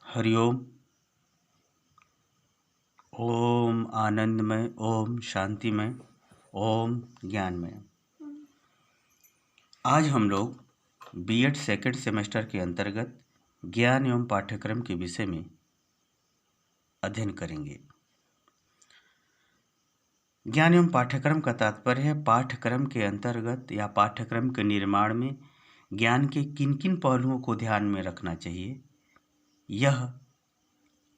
हरिओम। ओम आनंदमय, ओम शांतिमय, ओम ज्ञानमय। आज हम लोग बीएड सेकेंड सेमेस्टर के अंतर्गत ज्ञान एवं पाठ्यक्रम के विषय में अध्ययन करेंगे। ज्ञान एवं पाठ्यक्रम का तात्पर्य है पाठ्यक्रम के अंतर्गत या पाठ्यक्रम के निर्माण में ज्ञान के किन किन पहलुओं को ध्यान में रखना चाहिए, यह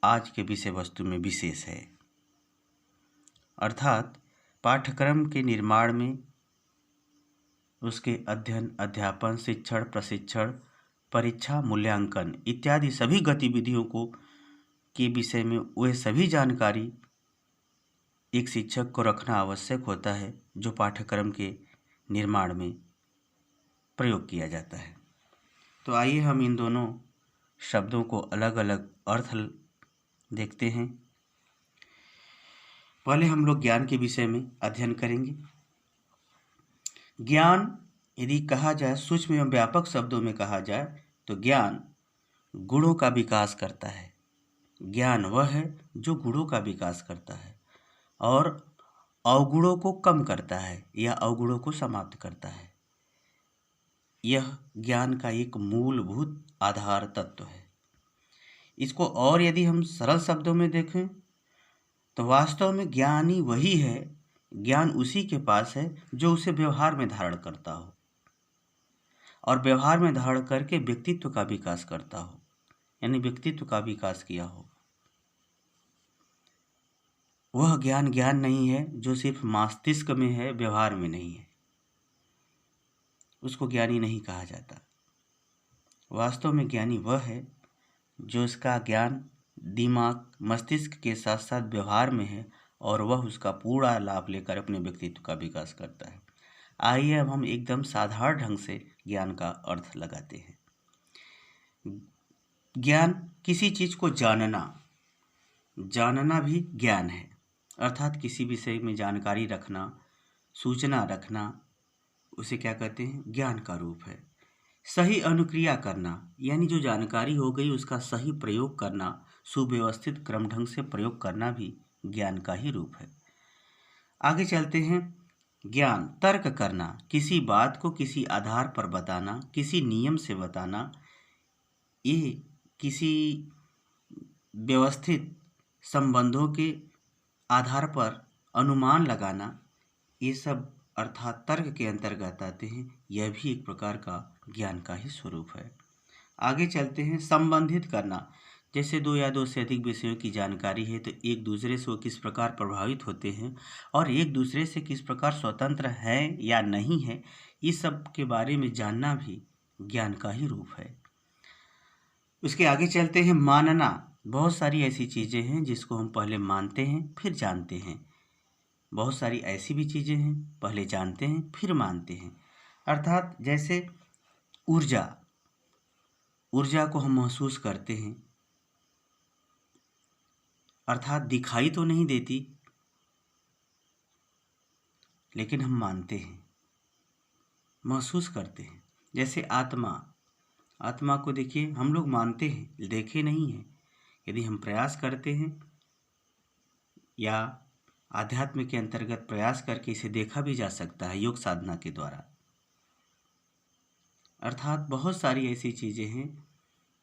आज के विषय वस्तु में विशेष है। अर्थात पाठ्यक्रम के निर्माण में उसके अध्ययन, अध्यापन, शिक्षण, प्रशिक्षण, परीक्षा, मूल्यांकन इत्यादि सभी गतिविधियों को के विषय में वह सभी जानकारी एक शिक्षक को रखना आवश्यक होता है जो पाठ्यक्रम के निर्माण में प्रयोग किया जाता है। तो आइए हम इन दोनों शब्दों को अलग अलग अर्थ देखते हैं। पहले हम लोग ज्ञान के विषय में अध्ययन करेंगे। ज्ञान यदि कहा जाए, सूक्ष्म एवं व्यापक शब्दों में कहा जाए तो ज्ञान गुणों का विकास करता है। ज्ञान वह है जो गुणों का विकास करता है और अवगुणों को कम करता है या अवगुणों को समाप्त करता है। यह ज्ञान का एक मूलभूत आधार तत्व है। इसको और यदि हम सरल शब्दों में देखें तो वास्तव में ज्ञानी वही है, ज्ञान उसी के पास है जो उसे व्यवहार में धारण करता हो और व्यवहार में धारण करके व्यक्तित्व का विकास करता हो, यानी व्यक्तित्व का विकास किया हो। वह ज्ञान ज्ञान नहीं है जो सिर्फ मस्तिष्क में है, व्यवहार में नहीं है, उसको ज्ञानी नहीं कहा जाता। वास्तव में ज्ञानी वह है जो इसका ज्ञान दिमाग, मस्तिष्क के साथ साथ व्यवहार में है और वह उसका पूरा लाभ लेकर अपने व्यक्तित्व का विकास करता है। आइए अब हम एकदम साधारण ढंग से ज्ञान का अर्थ लगाते हैं। ज्ञान किसी चीज को जानना भी ज्ञान है। अर्थात किसी विषय में जानकारी रखना, सूचना रखना, उसे क्या कहते हैं? ज्ञान का रूप है। सही अनुक्रिया करना, यानी जो जानकारी हो गई उसका सही प्रयोग करना, सुव्यवस्थित क्रम ढंग से प्रयोग करना भी ज्ञान का ही रूप है। आगे चलते हैं। ज्ञान तर्क करना, किसी बात को किसी आधार पर बताना, किसी नियम से बताना, ये किसी व्यवस्थित संबंधों के आधार पर अनुमान लगाना, ये सब अर्थात तर्क के अंतर्गत आते हैं। यह भी एक प्रकार का ज्ञान का ही स्वरूप है। आगे चलते हैं। संबंधित करना, जैसे दो या दो से अधिक विषयों की जानकारी है तो एक दूसरे से वो किस प्रकार प्रभावित होते हैं और एक दूसरे से किस प्रकार स्वतंत्र हैं या नहीं है, इस सब के बारे में जानना भी ज्ञान का ही रूप है। उसके आगे चलते हैं। मानना, बहुत सारी ऐसी चीज़ें हैं जिसको हम पहले मानते हैं फिर जानते हैं। बहुत सारी ऐसी भी चीज़ें हैं पहले जानते हैं फिर मानते हैं। अर्थात जैसे ऊर्जा को हम महसूस करते हैं, अर्थात दिखाई तो नहीं देती लेकिन हम मानते हैं, महसूस करते हैं। जैसे आत्मा को देखिए, हम लोग मानते हैं, देखे नहीं हैं। यदि हम प्रयास करते हैं या आध्यात्म के अंतर्गत प्रयास करके इसे देखा भी जा सकता है योग साधना के द्वारा। अर्थात बहुत सारी ऐसी चीज़ें हैं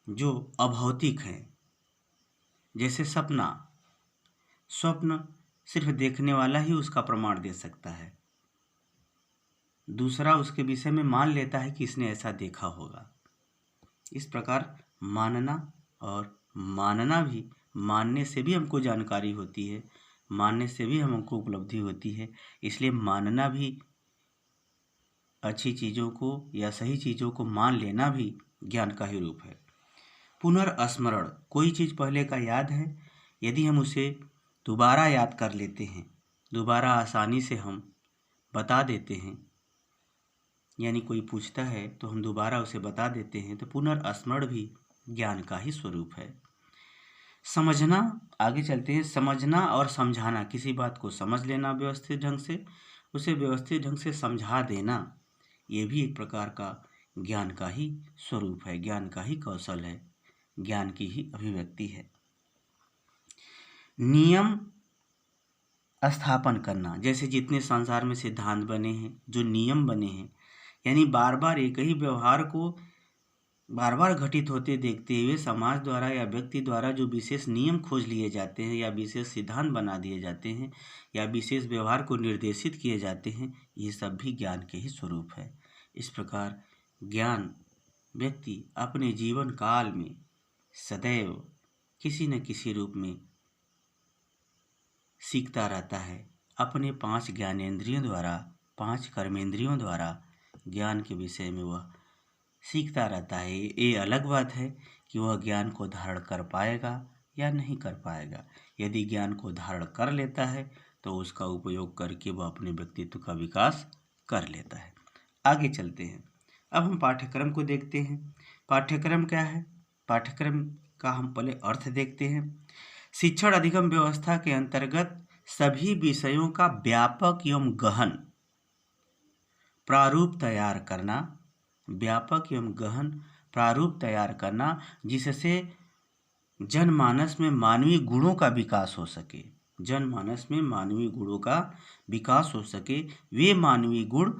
जो अभौतिक हैं। जैसे स्वप्न सिर्फ देखने वाला ही उसका प्रमाण दे सकता है, दूसरा उसके विषय में मान लेता है कि इसने ऐसा देखा होगा। इस प्रकार मानना और मानना भी, मानने से भी हमको जानकारी होती है, मानने से भी हमको उपलब्धि होती है। इसलिए मानना भी, अच्छी चीज़ों को या सही चीज़ों को मान लेना भी ज्ञान का ही रूप है। पुनर्स्मरण, कोई चीज़ पहले का याद है, यदि हम उसे दोबारा याद कर लेते हैं, दोबारा आसानी से हम बता देते हैं, यानी कोई पूछता है तो हम दोबारा उसे बता देते हैं, तो पुनर्स्मरण भी ज्ञान का ही स्वरूप है। समझना, आगे चलते हैं। समझना और समझाना, किसी बात को समझ लेना व्यवस्थित ढंग से, उसे व्यवस्थित ढंग से समझा देना, ये भी एक प्रकार का ज्ञान का ही स्वरूप है, ज्ञान का ही कौशल है। ज्ञान की ही अभिव्यक्ति है। नियम स्थापन करना, जैसे जितने संसार में सिद्धांत बने हैं, जो नियम बने हैं, यानी बार बार एक ही व्यवहार को बार बार घटित होते देखते हुए समाज द्वारा या व्यक्ति द्वारा जो विशेष नियम खोज लिए जाते हैं या विशेष सिद्धांत बना दिए जाते हैं या विशेष व्यवहार को निर्देशित किए जाते हैं, ये सब भी ज्ञान के ही स्वरूप है। इस प्रकार ज्ञान व्यक्ति अपने जीवन काल में सदैव किसी न किसी रूप में सीखता रहता है। अपने 5 ज्ञानेंद्रियों द्वारा, 5 कर्मेंद्रियों द्वारा ज्ञान के विषय में वह सीखता रहता है। ये अलग बात है कि वह ज्ञान को धारण कर पाएगा या नहीं कर पाएगा। यदि ज्ञान को धारण कर लेता है तो उसका उपयोग करके वह अपने व्यक्तित्व का विकास कर लेता है। आगे चलते हैं। अब हम पाठ्यक्रम को देखते हैं। पाठ्यक्रम क्या है? पाठ्यक्रम का हम पहले अर्थ देखते हैं। शिक्षण अधिगम व्यवस्था के अंतर्गत सभी विषयों का व्यापक एवं गहन प्रारूप तैयार करना, व्यापक एवं गहन प्रारूप तैयार करना, जिससे जनमानस में मानवीय गुणों का विकास हो सके। जनमानस में मानवीय गुणों का विकास हो सके। वे मानवीय गुण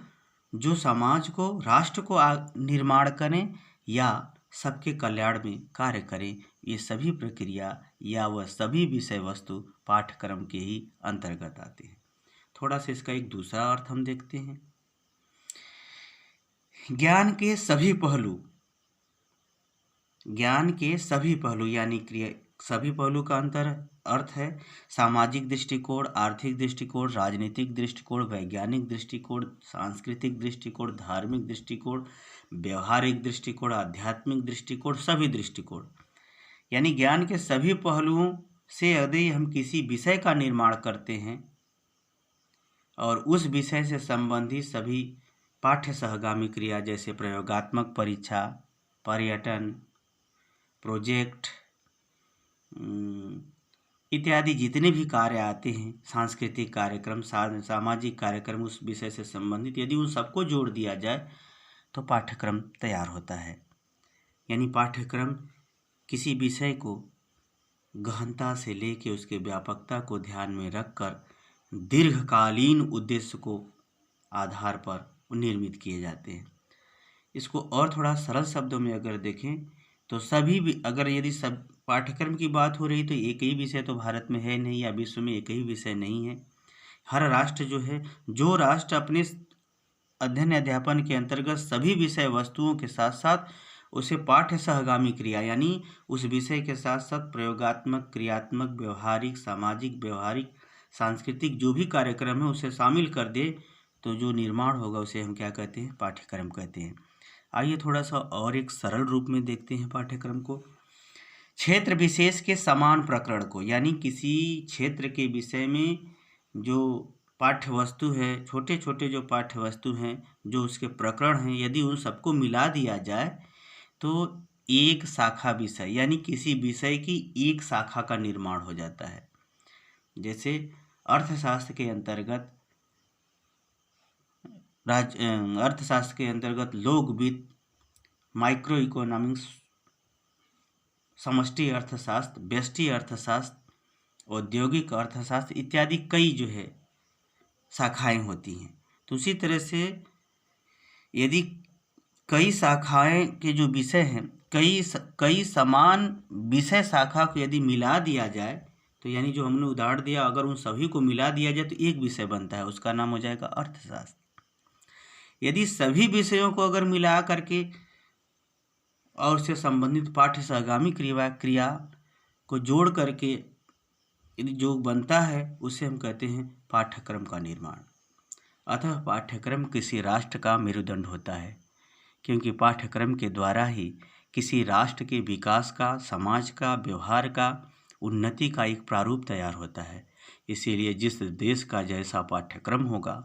जो समाज को, राष्ट्र को निर्माण करें या सबके कल्याण में कार्य करें, ये सभी प्रक्रिया या वह सभी विषय वस्तु पाठ्यक्रम के ही अंतर्गत आते हैं। थोड़ा सा इसका एक दूसरा अर्थ हम देखते हैं। ज्ञान के सभी पहलू, ज्ञान के सभी पहलू यानी सभी पहलू का अर्थ है सामाजिक दृष्टिकोण, आर्थिक दृष्टिकोण, राजनीतिक दृष्टिकोण, वैज्ञानिक दृष्टिकोण, सांस्कृतिक दृष्टिकोण, धार्मिक दृष्टिकोण, व्यवहारिक दृष्टिकोण, आध्यात्मिक दृष्टिकोण, सभी दृष्टिकोण। यानी ज्ञान के सभी पहलुओं से यदि हम किसी विषय का निर्माण करते हैं और उस विषय से संबंधित सभी पाठ्य सहगामी क्रिया जैसे प्रयोगात्मक परीक्षा, पर्यटन, प्रोजेक्ट इत्यादि जितने भी कार्य आते हैं, सांस्कृतिक कार्यक्रम, सामाजिक कार्यक्रम, उस विषय से संबंधित यदि उन सबको जोड़ दिया जाए तो पाठ्यक्रम तैयार होता है। यानी पाठ्यक्रम किसी विषय को गहनता से लेकर उसके व्यापकता को ध्यान में रखकर दीर्घकालीन उद्देश्य को आधार पर निर्मित किए जाते हैं। इसको और थोड़ा सरल शब्दों में अगर देखें तो अगर यदि सब पाठ्यक्रम की बात हो रही तो एक ही विषय तो भारत में है नहीं या विश्व में एक ही विषय नहीं है। हर राष्ट्र जो राष्ट्र अपने अध्ययन अध्यापन के अंतर्गत सभी विषय वस्तुओं के साथ साथ उसे पाठ्य सहगामी क्रिया यानी उस विषय के साथ साथ प्रयोगात्मक, क्रियात्मक, व्यवहारिक, सामाजिक, व्यवहारिक, सांस्कृतिक जो भी कार्यक्रम है उसे शामिल कर दे तो जो निर्माण होगा उसे हम क्या कहते हैं? पाठ्यक्रम कहते हैं। आइए थोड़ा सा और एक सरल रूप में देखते हैं पाठ्यक्रम को। क्षेत्र विशेष के समान प्रकरण को, यानी किसी क्षेत्र के विषय में जो पाठ्य वस्तु है, छोटे छोटे जो पाठ्य वस्तु हैं, जो उसके प्रकरण हैं, यदि उन सबको मिला दिया जाए तो एक शाखा विषय यानी किसी विषय की एक शाखा का निर्माण हो जाता है। जैसे अर्थशास्त्र के अंतर्गत लोकवित्त, माइक्रो इकोनॉमिक्स, समष्टि अर्थशास्त्र, व्यष्टि अर्थशास्त्र, औद्योगिक अर्थशास्त्र इत्यादि कई जो है शाखाएं होती हैं। तो उसी तरह से यदि कई शाखाएं के जो विषय हैं, कई समान विषय शाखा को यदि मिला दिया जाए तो यानी जो हमने उदाहरण दिया, अगर उन सभी को मिला दिया जाए तो एक विषय बनता है, उसका नाम हो जाएगा अर्थशास्त्र। यदि सभी विषयों को अगर मिला करके और उससे संबंधित पाठ्य सहगामी क्रिया को जोड़ करके यदि जो बनता है उसे हम कहते हैं पाठ्यक्रम का निर्माण। अतः पाठ्यक्रम किसी राष्ट्र का मेरुदंड होता है, क्योंकि पाठ्यक्रम के द्वारा ही किसी राष्ट्र के विकास का, समाज का, व्यवहार का, उन्नति का एक प्रारूप तैयार होता है। इसीलिए जिस देश का जैसा पाठ्यक्रम होगा,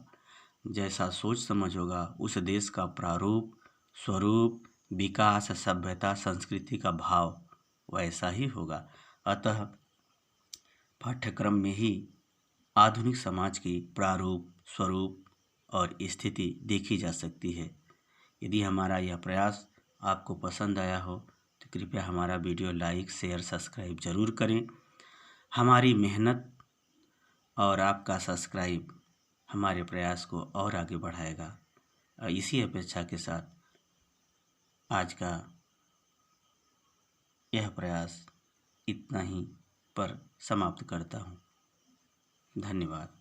जैसा सोच समझ होगा, उस देश का प्रारूप, स्वरूप, विकास, सभ्यता, संस्कृति का भाव वैसा ही होगा। अतः पाठ्यक्रम में ही आधुनिक समाज की प्रारूप, स्वरूप और स्थिति देखी जा सकती है। यदि हमारा यह प्रयास आपको पसंद आया हो तो कृपया हमारा वीडियो लाइक शेयर सब्सक्राइब ज़रूर करें। हमारी मेहनत और आपका सब्सक्राइब हमारे प्रयास को और आगे बढ़ाएगा। इसी अपेक्षा के साथ आज का यह प्रयास इतना ही पर समाप्त करता हूँ। धन्यवाद।